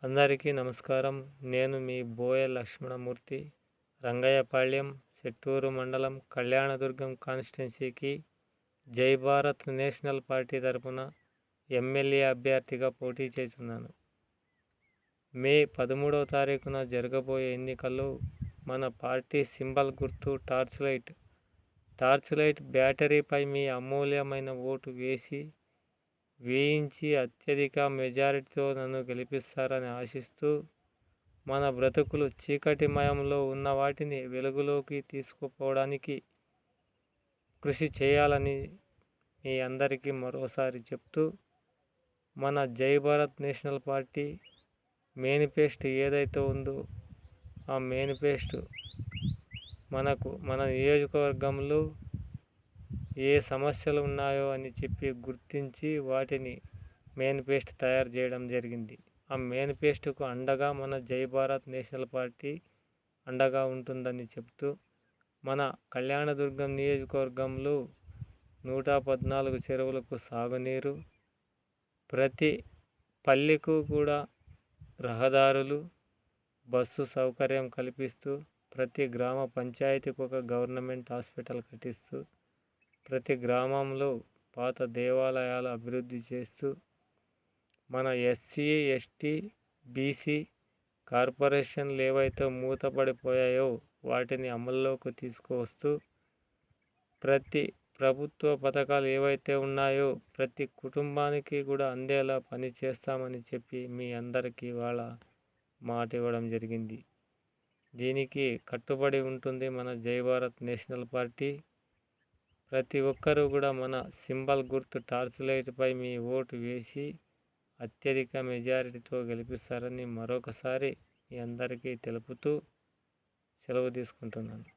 అందరికీ నమస్కారం. నేను మీ బోయ లక్ష్మణమూర్తి. రంగయ్యపాళ్యం, సెట్టూరు మండలం, కళ్యాణదుర్గం కాన్స్టిట్యున్సీకి జై భారత్ నేషనల్ పార్టీ తరపున ఎమ్మెల్యే అభ్యర్థిగా పోటీ చేస్తున్నాను. మే 13వ తారీఖున జరగబోయే ఎన్నికల్లో మన పార్టీ సింబల్ గుర్తు టార్చ్ లైట్. బ్యాటరీపై మీ అమూల్యమైన ఓటు వేయించి అత్యధిక మెజారిటీతో నన్ను గెలిపిస్తారని ఆశిస్తూ, మన బ్రతుకులు చీకటిమయంలో ఉన్న వాటిని వెలుగులోకి తీసుకుపోవడానికి కృషి చేయాలని మీ అందరికీ మరోసారి చెప్తూ, మన జై భారత్ నేషనల్ పార్టీ మేనిఫెస్టో ఏదైతే ఉందో ఆ మేనిఫెస్టో మన నియోజకవర్గంలో ఏ సమస్యలు ఉన్నాయో అని చెప్పి గుర్తించి వాటిని మేనిఫెస్టో తయారు చేయడం జరిగింది. ఆ మేనిఫెస్టోకు అండగా మన జై భారత్ నేషనల్ పార్టీ అండగా ఉంటుందని చెప్తూ, మన కళ్యాణదుర్గం నియోజకవర్గంలో 114 చెరువులకు సాగునీరు, ప్రతి పల్లెకు కూడా రహదారులు, బస్సు సౌకర్యం కల్పిస్తూ, ప్రతి గ్రామ పంచాయతీకి ఒక గవర్నమెంట్ హాస్పిటల్ కట్టిస్తూ, ప్రతి గ్రామంలో పాత దేవాలయాలు అభివృద్ధి చేస్తూ, మన ఎస్సీ, ఎస్టీ, బీసీ కార్పొరేషన్లు ఏవైతే మూతపడిపోయాయో వాటిని అమల్లోకి తీసుకువస్తూ, ప్రతి ప్రభుత్వ పథకాలు ఏవైతే ఉన్నాయో ప్రతి కుటుంబానికి కూడా అందేలా పని చేస్తామని చెప్పి మీ అందరికీ ఇవాళ మాట ఇవ్వడం జరిగింది. దీనికి కట్టుబడి ఉంటుంది మన జై భారత్ నేషనల్ పార్టీ. ప్రతి ఒక్కరూ కూడా మన సింబల్ గుర్తు టార్చ్ లైట్పై మీ ఓటు వేసి అత్యధిక మెజారిటీతో గెలిపిస్తారని మరొకసారి మీ అందరికీ తెలుపుతూ సెలవు తీసుకుంటున్నాను.